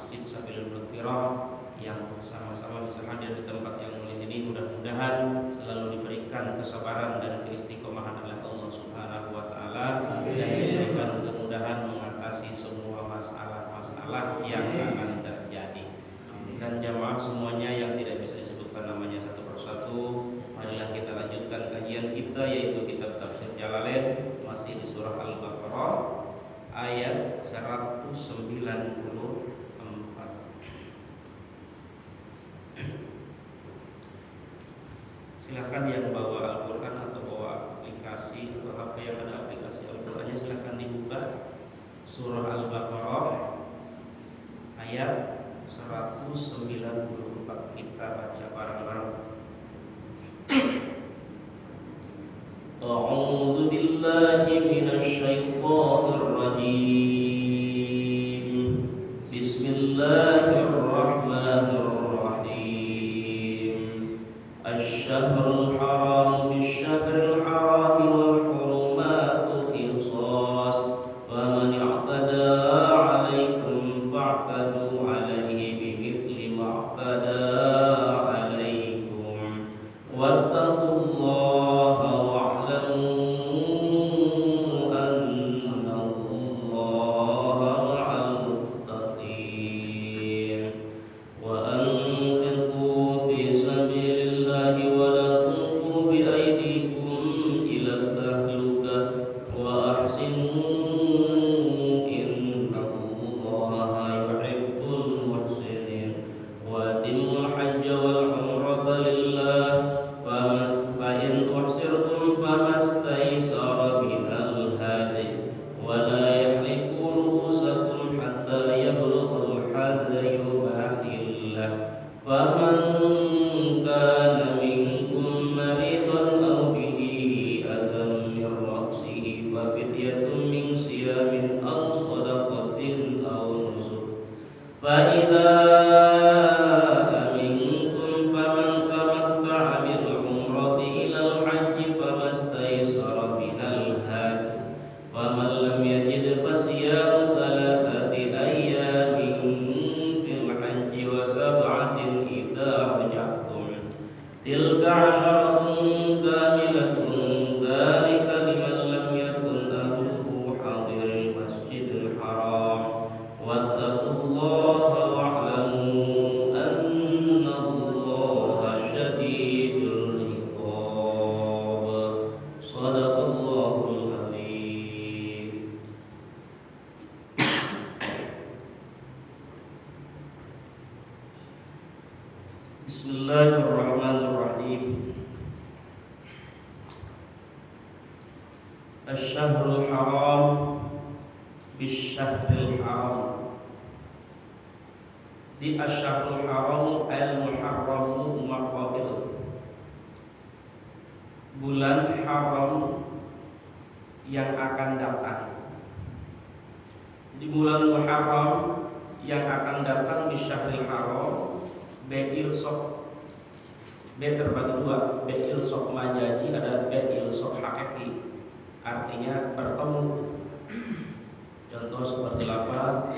Masjid Sabilul Mughfirah yang sama-sama bisa hadir di tempat yang mulia ini. Mudah-mudahan selalu diberikan kesabaran dan keistiqomahan oleh Allah Subhanahu wa taala dan diberikan kemudahan mengatasi semua masalah-masalah yang akan terjadi. Dan jamaah semuanya yang tidak bisa disebutkan namanya satu persatu, marilah kita lanjutkan kajian kita, yaitu kitab Tafsir Jalalain, masih di surah Al-Baqarah ayat 194. Silakan yang bawa Al-Quran atau bawa aplikasi atau HP yang ada aplikasi Al-Qurannya, silakan dibuka surah Al-Baqarah ayat 194. Kita baca bareng-bareng. A'udzu billahi minasy syaithanir rajim. Bismillahirrahmanirrahim. Asy-syahrul haram bisy-syahril haram wal hurumatu qisas. Wa man i'tada 'alaikum fa'tadu 'alaihi bimithli ma i'tada 'alaikum. Wattaqullaha wa'lamu annallaha ma'al muttaqin. Wa anfiqu fi sabilillahi wa la tulqu bi aydikum ila tahlukah wa ahsinu innallaha yuhibbul muhsinin. Wa atimul hajja wal umrata lillah fa in uhsirtum famastaysara minal hadi wa la yahliku ru'usakum hatta yablughal hadyu mahillah. Faman kana minkum maridan aw bihi adam min ra'sihi fa fidyatun min siyamin aw shadaqatin aw nusuk. Fa idza aminkum faman tamatta'a bil umrati ilal hajji famastaysara minal hadi. Faman lam yajid fasiyamu thalathati ayyamin fil hajji wa sab'atin idza raja'tum. Tilka 'asharatun kamilatun dzalika liman lam yakun ahluhu hadiril masjidil haram. Wattaqullaha wa'lamu annallaha syadidul iqab. Shadaqallahul adzim. Bismillahirrahmanirrahim. Asy-syahrul haram bisy-syahril haram. Di asy-syahrul haram al-muharram maqabil. Bulan haram yang akan datang. Di bulan Muharram yang akan datang bisy-syahril haram, Be'il Sok. B terbagi dua, Be'il Sok majazi, ada Be'il Sok hakiki, artinya bertemu. Contoh seperti lafaz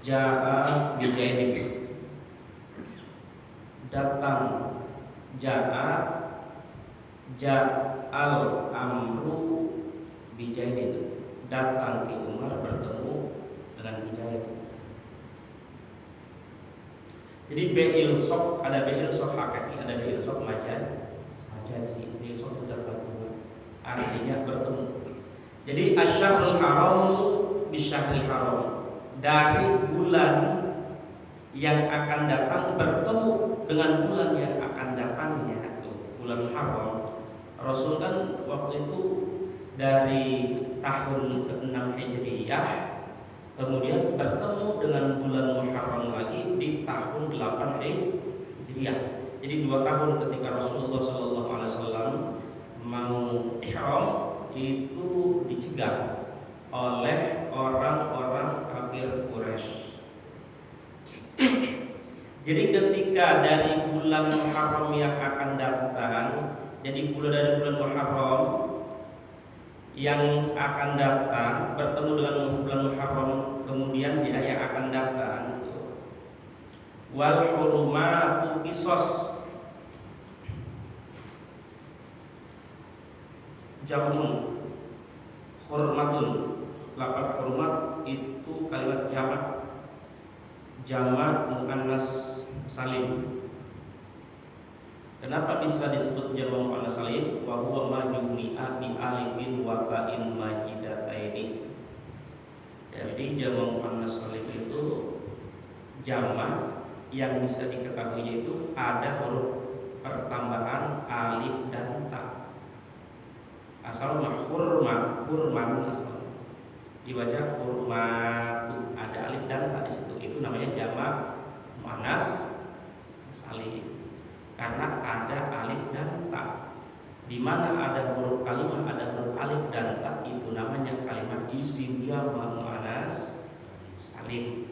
Ja'a bijaidin, datang. Ja'a Ja'al amru bijaidin, datang Ki Umar bertemu dengan Bijaid. Jadi Be'il Sok, ada Be'il Sok hakiki, ada Be'il Sok majazi. Be'il Sok itu terbagi, artinya bertemu. Jadi asy-syahrul haram bisy-syahril haram, dari bulan yang akan datang bertemu dengan bulan yang akan datangnya, bulan haram. Rasul kan waktu itu dari tahun ke-6 Hijriyah, kemudian bertemu dengan bulan Muharram lagi di tahun 8 Hijriyah. Jadi 2 tahun ketika Rasulullah SAW mau ihram, itu dicegah oleh orang-orang kafir Quraisy. Jadi ketika dari bulan Muharram yang akan datang, jadi dari bulan Muharram yang akan datang bertemu dengan bulan Muharram kemudian dia yang akan datang, wal hurumatu qisas. Jamun hurmatun, lafaz hurmat itu kalimat jamak muannas salim. Kenapa bisa disebut jamak muannas salim? Wa huwa ma jumi'a bi alifin wa ta'in majidataini. Jadi jamak muannas salim itu jamak yang bisa diketahui itu ada huruf pertambahan alif dan ta. Asal hurman asal dibaca hurmatu, ada alif dan ta di situ. Itu namanya jamak muannas salim karena ada alif dan ta. Di mana ada huruf kalimah ada huruf alif dan ta, itu namanya kalimat isim jamak muannas salim.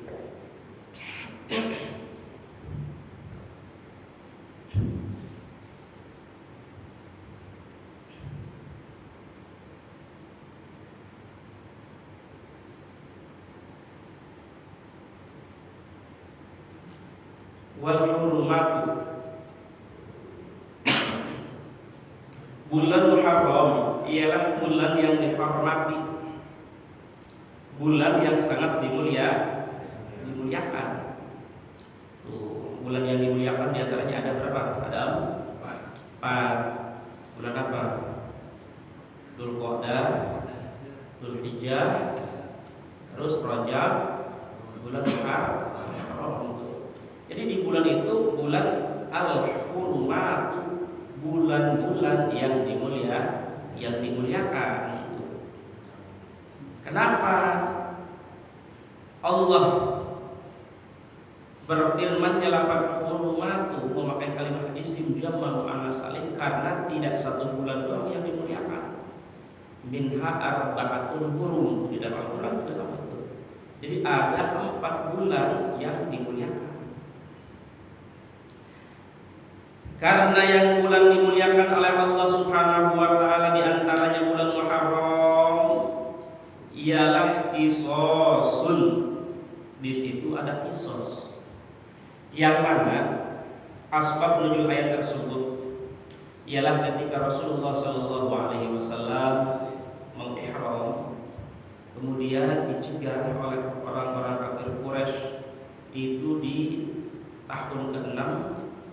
Wal hurumatu, bulan Muharram ialah bulan yang dihormati, bulan yang sangat dimuliakan. Tuh, bulan yang dimuliakan diantaranya ada berapa? Ada 4. Bulan apa? Dzulqa'dah, Dzulhijjah, terus Rajab, bulan Muharram. Jadi di bulan itu bulan al-hurumat, bulan-bulan yang dimuliakan. Kenapa Allah berfirman lafaz hurumatu memakai kalimat isim jamak muannas salim? Karena tidak satu bulan doang yang dimuliakan. Minha arba'atun hurum, di dalam Al-Qur'an juga sama itu. Jadi ada 4 bulan yang dimuliakan. Karena yang bulan dimuliakan oleh Allah Subhanahu wa taala di antaranya bulan Muharram ialah qisasun. Di situ ada qisas. Yang mana asbab nuzul ayat tersebut ialah ketika Rasulullah sallallahu alaihi wasallam mengihram, kemudian dicegah oleh orang-orang kafir Quraisy itu di tahun ke-6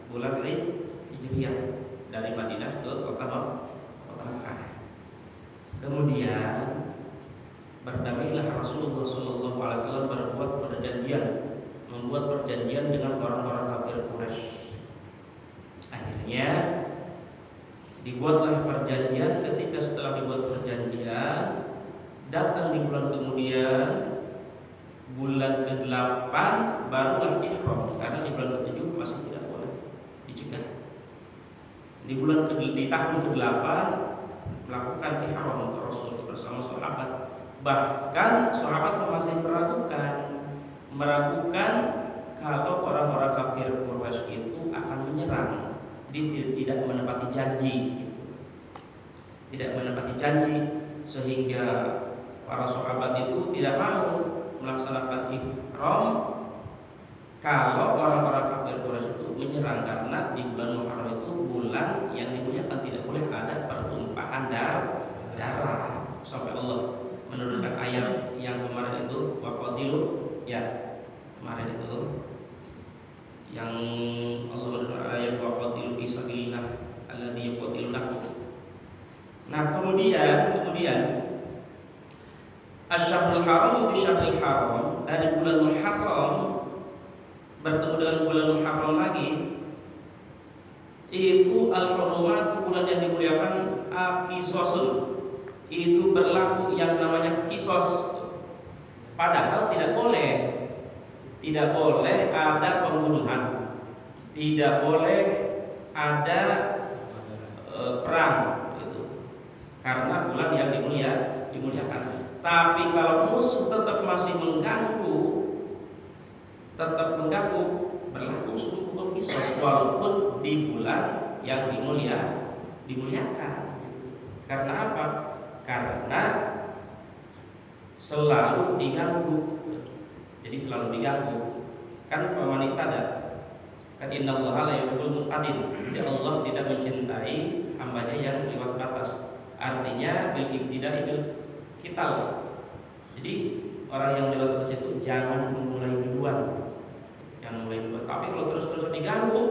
bulan Hijriah dari Madinah ke kota Mekah. Kemudian berdamailah Rasulullah SAW membuat perjanjian dengan orang-orang kafir Quraisy. Akhirnya dibuatlah perjanjian. Ketika setelah dibuat perjanjian, datang di bulan kemudian, bulan ke-8 barulah ihram, karena di bulan ke-7 masih tidak boleh dicegah. Di tahun ke-8 melakukan ihram Rasul bersama sahabat. Bahkan sahabat masih meragukan kalau orang-orang kafir Quraisy itu akan menyerang. Dia tidak menepati janji, sehingga para sahabat itu tidak mau melaksanakan ihram kalau orang-orang kafir Quraisy itu menyerang, karena di bulan Muharram itu bulan yang dimuliakan, tidak boleh ada pertumpahan darah. Sampai Allah menurunkan ayat yang kemarin itu waqadilu, ya kemarin itu yang Allah menurunkan ayat waqadilu fi sabilillah alladzi yuqatilunakum. Nah, kemudian Asy-Syahrul Haram bi Syahril Haram, dari bulan Muharram bertemu dengan bulan Muharram lagi, itu al-hurumat, bulan yang dimuliakan, qisasun, itu berlaku yang namanya qisas. Padahal tidak boleh ada pembunuhan, tidak boleh ada perang gitu, karena bulan yang dimuliakan. Tapi kalau musuh tetap masih mengganggu, berlaku hukum qisas walaupun di bulan yang dimuliakan. Karena apa? Karena selalu diganggu. Jadi selalu diganggu. Kan wanita Kan innallaha la yuhibbul mu'tadin. Jadi Allah tidak mencintai hambanya yang lewat batas. Artinya bil ibtida'i bil qital. Jadi orang yang lewat batas itu jangan memulai duluan. Jangan mulai duluan. Tapi kalau terus-terusan diganggu,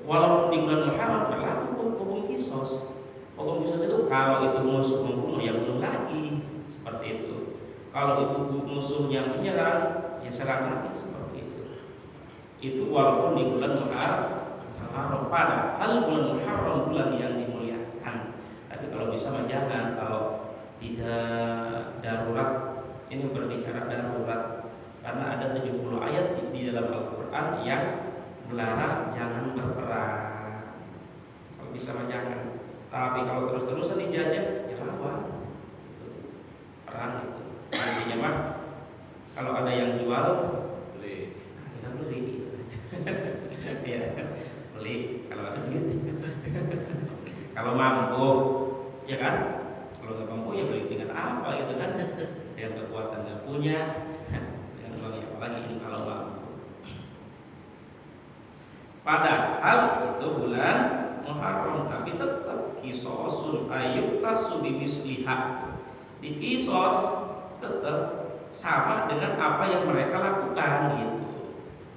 walaupun di bulan Muharram berlaku hukum kisos. Hukum kisos itu kalau itu musuh membunuh ya bunuh lagi, seperti itu. Kalau itu musuhnya menyerang ya serang lagi, seperti itu. Itu walaupun di bulan Muharram, padahal bulan Muharram bulan yang dimuliakan. Tapi kalau bisa jangan, kalau tidak darurat. Ini berbicara darurat karena ada 70 ayat di dalam Al-Quran yang melarang jangan berperang. Kalau bisa jangan. Tapi kalau terus-terusan dijajah ya lawan. Perang itu. Artinya mah kalau ada yang jual beli, kita beli gitu. Ya, beli kalau ada duit. Kalau mampu, ya kan? Kalau nggak mampu ya beli dengan apa gitu kan? Dengan kekuatan nggak punya, dengan uang ya apalagi ini kalau mampu. Padahal itu bulan Muharram, tapi tetap kisosun ayub tasubi misliha. Di kisos tetap sama dengan apa yang mereka lakukan gitu.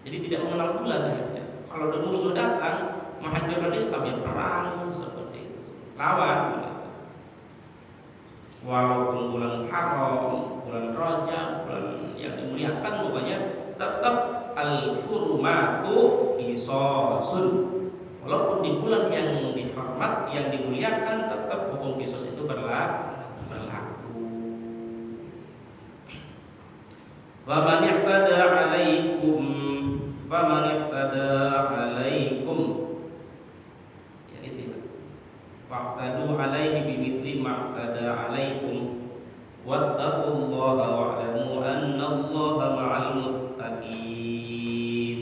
Jadi tidak mengenal bulan akhirnya. Kalau ada musuh datang menghancurkan Islam ya perang seperti itu. Lawan gitu. Walaupun bulan Muharram, bulan Rajab, bulan yang dimuliakan pokoknya tetap al-hurumatu qisasun. Walaupun di bulan yang dihormat, yang dimuliakan, tetap hukum qisas itu berlaku. Faman i'tada 'alaikum ya itu ya. Fa'tadu 'alaihi bimithli ma'tada 'alaikum wattaqullaha wa'lamu annallaha ma'al muttaqin.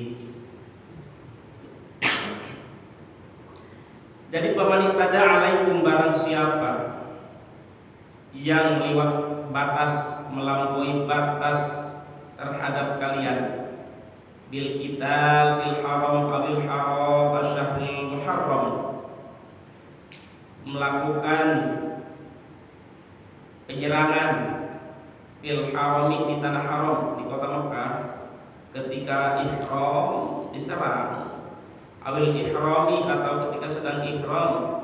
Jadi pamanita alaikum, barang siapa yang lewat batas, melampaui batas terhadap kalian bil qital fil haram awil haram asyahril muharram, melakukan penyerangan fil harami, di tanah haram, di kota Mekah, ketika ihram diserang, awil ihrami, atau ketika sedang ihram,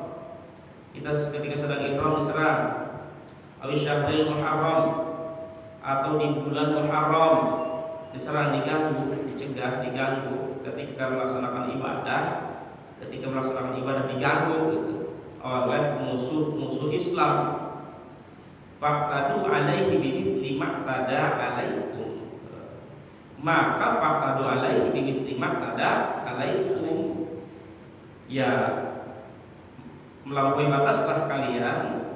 ketika sedang ihram diserang, awil syahril muharram, atau di bulan Muharram diserang, diganggu, dicegah, diganggu ketika melaksanakan ibadah, diganggu gitu, oleh musuh Islam. Faqtadu alaihi bimithli ma'tada alaikum, maka faqtadu alaihi bimithli ma'tada alaikum, ya melampaui bataslah kalian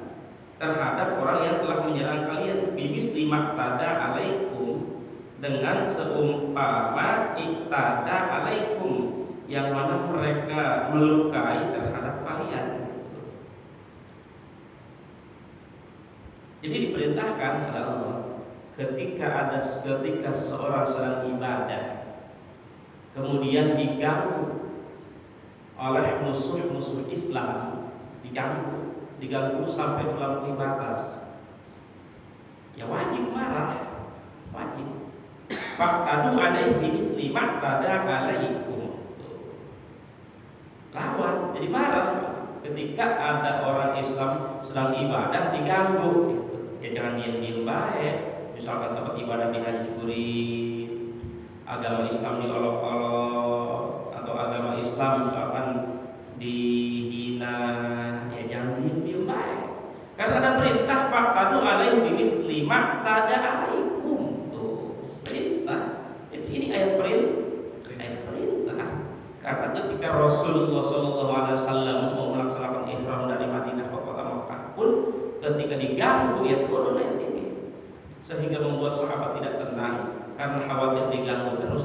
terhadap orang yang telah menyerang kalian, bimithli ma'tada alaikum, dengan seumpama iktada alaikum, yang mana mereka melukai terhadap kalian. Jadi diperintahkan oleh Allah ketika seseorang sedang ibadah kemudian diganggu oleh musuh Islam, diganggu sampai melampaui batas, ya wajib marah, wajib. Faqtadu alaihi bimithli ma'tada alaikum, lawan, jadi marah ketika ada orang Islam sedang ibadah diganggu. Ya jangan diam-diam baik. Misalkan tempat ibadah dihancurin, agama Islam diolok-olok, atau agama Islam misalkan dihina, ya jangan diam-diam baik. Karena ada perintah faqtadu alaihi bimithli ma'tada alaikum. Perintah. Ini ayat perintah. Karena ketika Rasulullah SAW mau melaksanakan ihram dari Madinah ke kota Makkah pun, ketika diganggu ya turun ayat ini, sehingga membuat sahabat tidak tenang karena khawatir diganggu terus.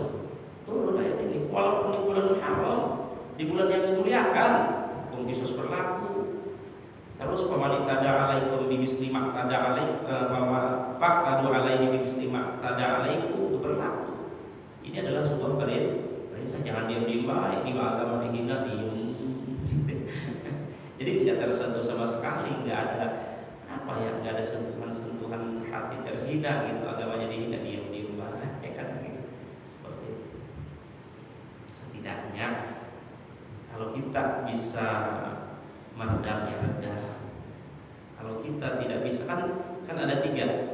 Turun ayat ini, walaupun di bulan Muharram, di bulan yang dimuliakan, hukum qisas berlaku. Terus paman iktada alaikum bimithli ma'tada alaikum, faqtadu alaihi bimithli ma'tada alaikum, itu berlaku. Ini adalah sebuah perintah. jangan diam-diam baik, di agama dihina diem. Jadi nggak tersentuh sama sekali, nggak ada nggak ada sentuhan hati terhina gitu, agamanya dihina diem-diem baik, ya kan gitu. Seperti itu. Setidaknya kalau kita bisa meredam ya reda. Kalau kita tidak bisa kan ada 3.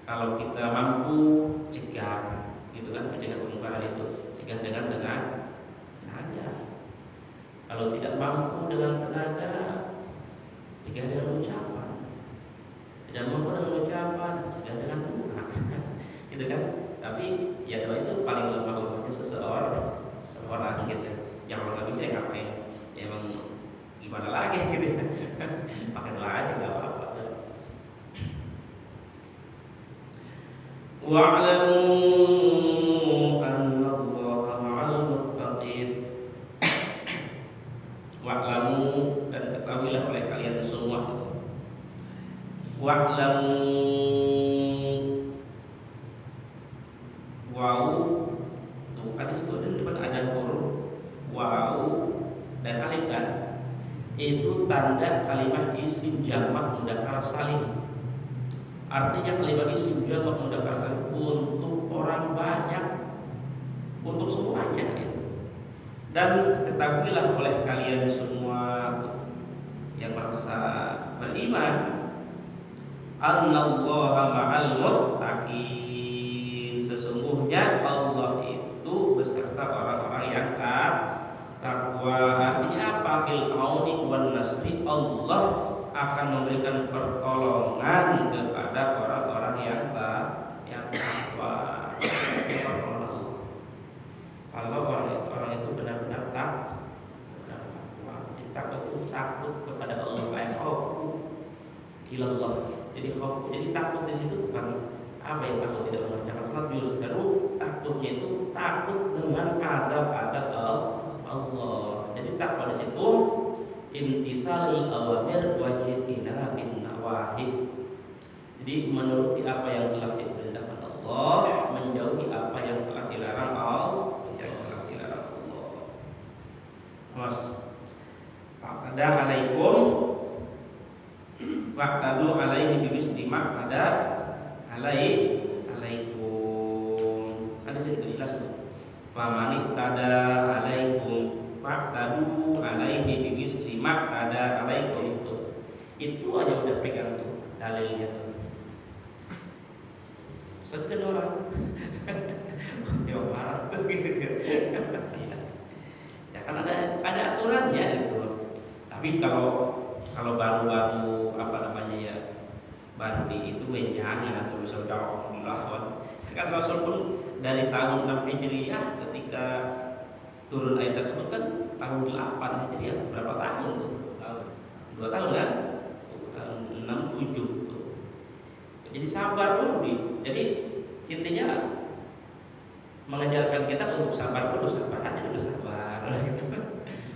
Kalau kita mampu cegah, gitu kan, mencegah kemungkaran itu, cegah dengan tenaga. Kalau tidak mampu dengan tenaga, cegah dengan ucapan. Tidak mampu dengan ucapan, cegah dengan doa. Gitu kan? Tapi ya doa itu paling lemah lembutnya seseorang gitu. Yang kalau nggak bisa ya ngapain? Ya emang gimana lagi gitu. Pakai doa aja nggak apa-apa. Wa'lamu anna Allaha ma'al muttaqin. Wa'lamu, dan ketahuilah oleh kalian semua. Wa'lamu, waw, tuh hadis itu di depan ada huruf waw dan alif kan. Itu tanda kalimat isim jamak mudzakkar salim. Artinya kalimat isim jamak mudzakkar salim untuk orang banyak, untuk semuanya itu. Dan ketahuilah oleh kalian semua yang merasa beriman, Allaha ma'al muttaqin, sesungguhnya Allah itu beserta orang-orang yang takwa. Artinya apa? Bil auni wan nasri, Allah akan memberikan pertolongan kepada orang-orang yang takwa. Kalau orang itu benar-benar takwa, jadi takwa itu takut kepada Allah, khaufu ilallah. Jadi takut di situ bukan apa yang takut tidak mengerjakan salat, justru takutnya itu takut dengan adab-adab Allah. Jadi takwa di situ imtisalul awamir wa jtinabin nawahi. Jadi menuruti apa yang telah diperintahkan Allah, menjauhi apa yang telah dilarang Allah. Mas, ada alaikum wa'tadu alaihi bimisli ma ada alaikum. Hadis itu jelas tuh. Faman tada alaikum wa'tadu alaihi bimisli ma ada alaikum. Itu aja udah pegang tuh dalilnya tuh. Seken orang. Ya marah tuh gitu. Ya kan ada aturannya gitu. Tapi kalau baru apa namanya ya, baru di itu jangan kalau sudah dilawan. Kan Rasul pun dari tahun 6 Hijriah ketika turun ayat tersebut kan tahun 8 Hijriah, berapa tahun tuh? 2 tahun kan? Tahun 6 7 tuh. Jadi sabar dulu Jadi intinya mengajarkan kita untuk sabar dulu, sabar gitu.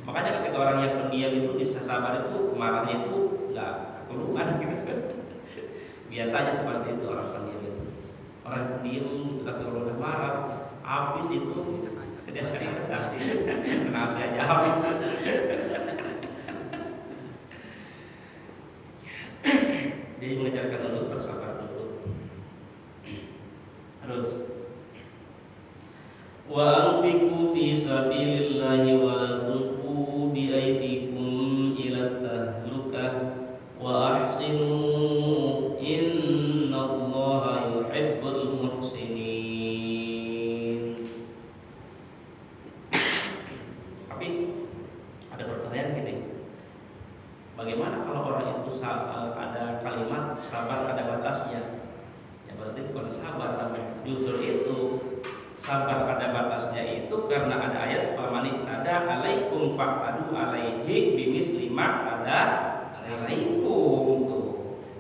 Makanya ketika orang yang pendiam itu bisa sabar itu, marahnya itu nggak keluar gitu. Biasanya seperti itu orang pendiam itu. Orang yang pendiam tapi kalau udah marah, habis itu nasi aja habis. Jadi mengajarkan untuk bersabar dulu. Terus wa anfiqu fi sabilillahi wa la tulqu bi aydikum ila tahlukah wa ahsinu innallaha yuhibbul muhsinin. Tapi ada pertanyaan gini, bagaimana kalau orang itu ada kalimat sabar ada batasnya? Ya berarti bukan sabar namanya. Justru itu sabar pada batasnya itu karena ada ayat famanit ada alaikum fa'adu alaihi bimisli ma ada alaikum tuh.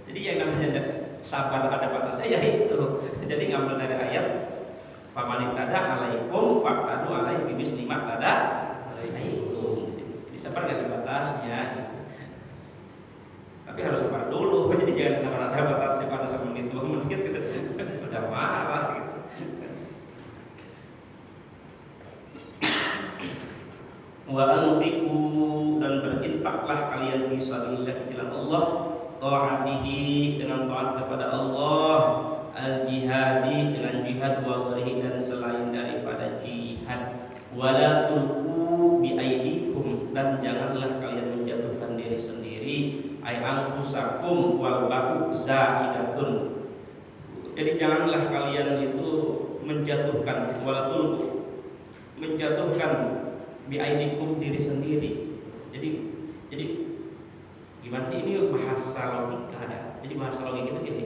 Jadi yang namanya sabar pada batasnya ya itu. Jadi ngambil dari ayat famanit ada alaikum fa'adu alaihi bimisli ma ada alaikum. Jadi sabar ada batasnya gitu. Tapi harus sabar dulu. Jadi jangan sabar ada batasnya pada 1 menit 2 menit gitu. Udah marah gitu. wa anfiqu dan berinfaklah kalian fi sabilillah di jalan Allah, taatihi dengan taat kepada Allah, al jihadi dengan jihad, wa ghairihi dan selain daripada jihad, wala tulqu bi aidikum dan janganlah kalian menjatuhkan diri sendiri, ai anfusakum wal ba'u zaidatun. Jadi janganlah kalian itu menjatuhkan, wala tulqu menjatuhkan bi aidikum diri sendiri. Jadi gimana sih ini bahasa logika ya? Jadi bahasa logika itu gini,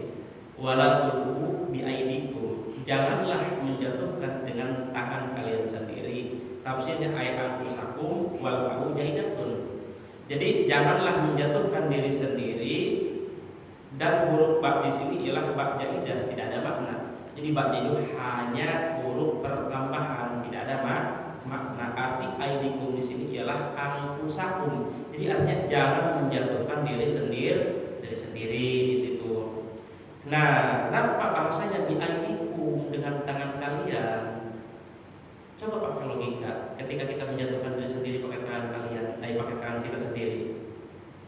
wala tulqu bi aidikum, janganlah menjatuhkan dengan tangan kalian sendiri. Tafsirnya ay anfusakum wal ba'u zaidatun. Jadi janganlah menjatuhkan diri sendiri, dan huruf ba di sini ialah ba jaidah, tidak ada makna. Jadi ba itu hanya huruf pertambahan, tidak ada makna. Arti aidikum di sini ialah anfusakum. Jadi artinya jangan menjatuhkan diri sendiri di situ. Nah, kenapa bahasanya bi aidikum dengan tangan kalian? Coba pakai logika. Ketika kita menjatuhkan diri sendiri pakai tangan kalian, pakai tangan kita sendiri,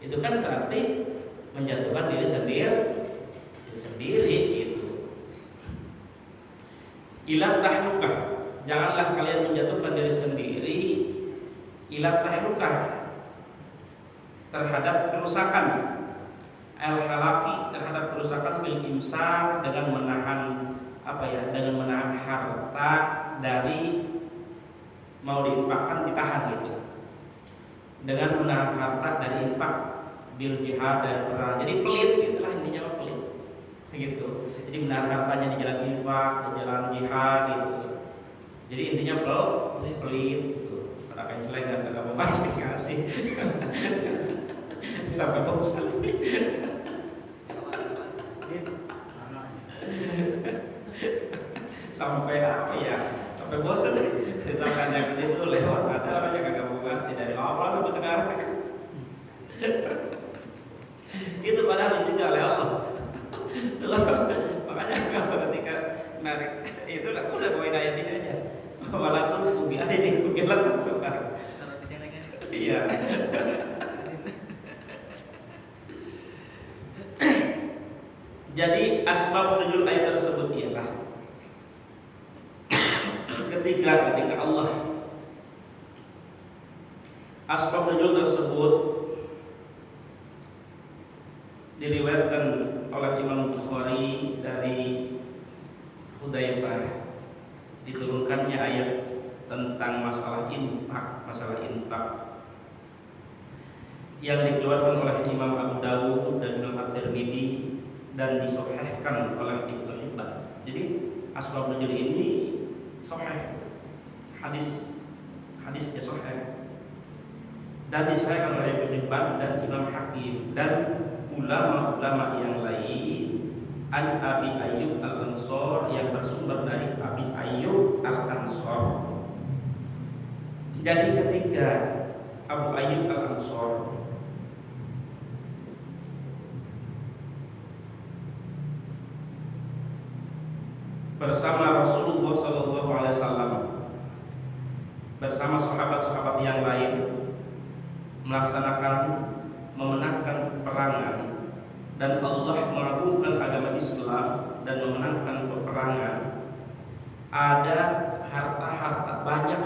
itu kan berarti menjatuhkan diri sendiri gitu. Ila tahlukah, janganlah kalian menjatuhkan diri sendiri ila tahlukah terhadap kerusakan, al halaki terhadap kerusakan, bil imsak dengan menahan dengan menahan harta dari mau diinfakkan, ditahan gitu, dengan menahan harta dari infak, bil jihad dari perang. Jadi pelit gitulah intinya, pelit gitu. Jadi menahan hartanya di jalan infak, di jalan jihad gitu. Jadi intinya pelit gitu. Pada kan jelek dan kagak mau kasih sampai bosan. Sampai apa ya? Sampai bosan deh. Sampai yang ke situ lewat ada orang yang kagak mau kasih dari awal sampai sekarang. Itu padahal lucunya oleh Allah. Makanya ketika narik itu lah udah bawain ayat ini aja. Walaupun kubi ada ini kubi lengkap bukan. Iya. Jadi asbab nuzul ayat tersebut ialah ketika Allah, asbab nuzul tersebut diriwayatkan oleh Imam Bukhari dari Hudzaifah, diturunkannya ayat tentang masalah infak yang dikeluarkan oleh Imam Abu Dawud dan Imam At-Tirmidzi dan disahihkan oleh Ibnu Hibban. Jadi asbab nuzul ini sahih, hadisnya sahih dan disahihkan oleh Ibnu Hibban dan Imam Hakim dan ulama-ulama yang lain. An Abi Ayyub Al-Ansor, yang bersumber dari Abi Ayyub Al-Ansor. Jadi ketika Abu Ayyub Al-Ansor bersama Rasulullah SAW bersama sahabat-sahabat yang lain memenangkan peperangan, dan Allah mengagungkan agama Islam dan memenangkan peperangan, ada banyak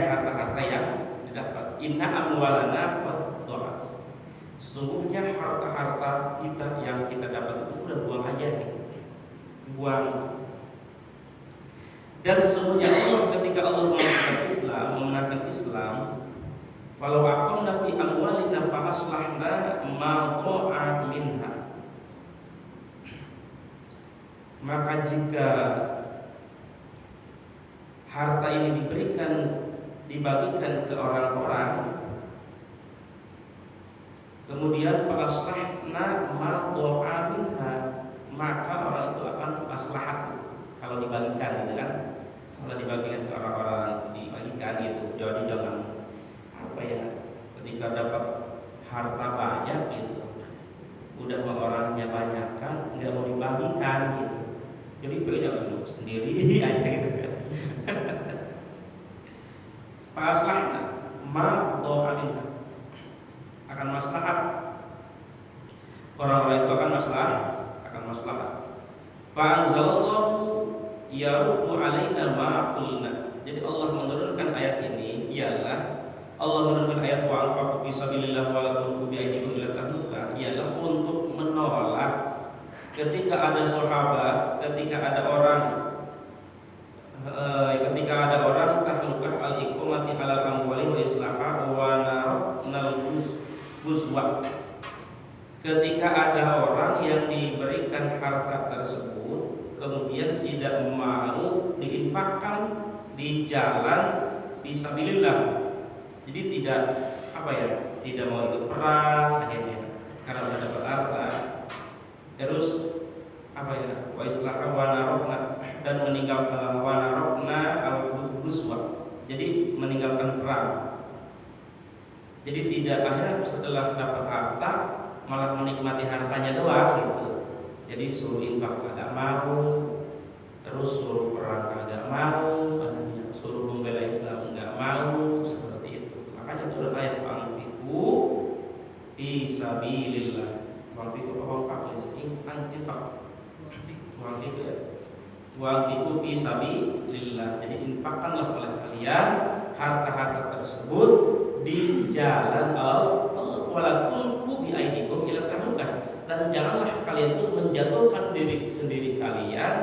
harta-harta yang didapat. Inna amwalana qad dha'at. Sesungguhnya harta-harta kita yang kita dapat itu udah buang aja nih. Buang. Dan sesungguhnya Allah ketika Allah memenangkan Islam, walau aqamna fi amwalina fa aslahna ma dha'a minha. Maka jika harta ini dibagikan ke orang-orang, kemudian fa aslahna ma dha'a minha, maka orang itu akan maslahat kalau dibagikan gitu kan. Kalau dibagikan ke orang-orang, dibagikan gitu. Jadi jangan ketika dapat harta banyak gitu, udah mau orangnya banyak kan, nggak mau dibagikan gitu. Jadi pegang sendiri aja gitu kan. Fa anzalallahu yaruddu alaina ma qulna. Jadi Allah menurunkan ayat ini ialah Allah menurunkan ayat wa anfaqu fi sabilillah wa la tulqu bi aydikum ila tahluka ialah untuk menolak ketika ada sahabat, ketika ada orang tahlukah al-iqamati alal amwali wa islaha wa narabnal buzwa. Ketika ada orang yang diberikan harta tersebut kemudian tidak mau diinfakkan di jalan fisabilillah. Jadi tidak mau ikut perang akhirnya karena sudah dapat harta. Terus wa islaha wa narabna dan meninggalkan wa narabna al-buzwa. Jadi meninggalkan perang. Jadi tidak hanya setelah dapat harta malah menikmati hartanya doang gitu. Jadi suruh infak kagak mau, terus suruh perang kagak mau, suruh membela Islam enggak mau, seperti itu. Makanya turun ayat anfiqu fi sabilillah. Anfiqu fi sabilillah. Jadi infakkanlah oleh kalian harta-harta tersebut di jalan Allah. Wala tulqu bi aydikum ila tahlukah. Dan janganlah kalian itu menjatuhkan diri sendiri kalian,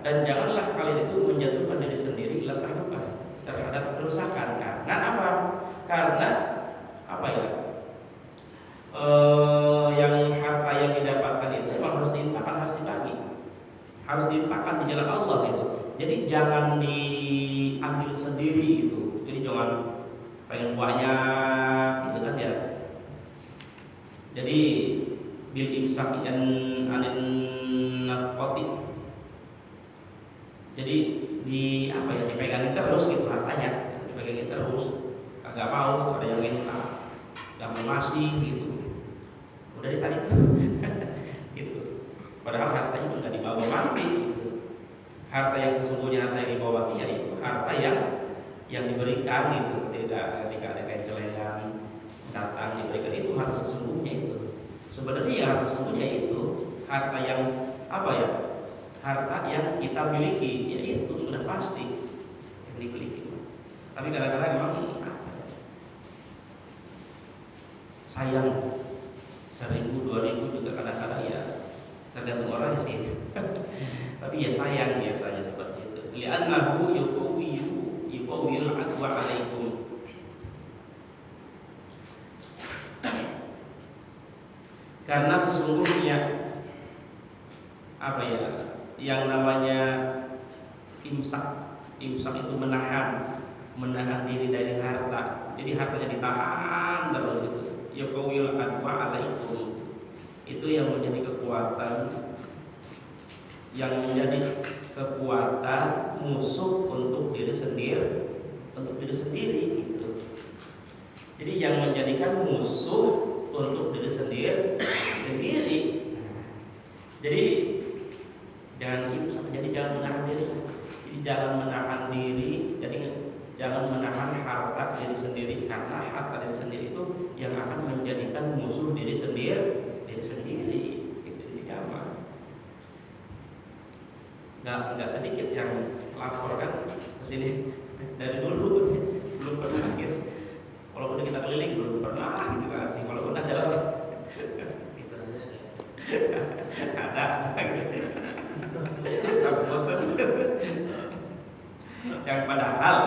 dan janganlah kalian itu menjatuhkan diri sendiri ila tahlukah, terhadap kerusakan. Karena apa? Karena yang harta yang didapatkan itu memang harus diinfakkan, harus dibagi, harus diinfakkan di jalan Allah itu. Jadi jangan diambil sendiri itu. Jadi jangan pengen banyak gitu kan ya. Jadi bil imsak anin nafqati. Jadi dipegangin terus gitu hartanya, dipegangin terus. Kagak mau, ada yang minta, enggak mau ngasih gitu. Udah ditarik gitu. Padahal hartanya juga dibawa mati gitu. Harta yang sesungguhnya, harta yang dibawa mati yaitu harta yang diberikan gitu. Tidak ketika ada kain celengan datang diberikan, itu harta sesungguhnya itu. Sebenarnya harta sesungguhnya itu harta yang harta yang kita miliki, yaitu sudah pasti yang dimiliki. Tapi kadang-kadang memang sayang 1.000, 2.000 juga kadang-kadang ya tergantung orang sih. Tapi ya sayang biasanya seperti itu. Li'annahu yuqawwil adwa 'alaikum. Karena sesungguhnya yang namanya imsak itu menahan diri dari harta. Jadi hartanya ditahan terus itu. Yaqawil adwa alaikum. Itu yang menjadi kekuatan musuh untuk diri sendiri gitu. Jadi yang menjadikan musuh untuk diri sendiri. Jadi jangan menahan diri. Jadi jangan menahan diri. Jadi jangan menahan harta diri sendiri, karena harta diri sendiri itu yang akan menjadikan musuh diri sendiri. Itu di zaman. Nggak sedikit yang lapor kan ke sini dari dulu belum pernah gitu. Walaupun kita keliling belum pernah gitu kasih. Walaupun ada gitu. Ada sampai bosan. Yang padahal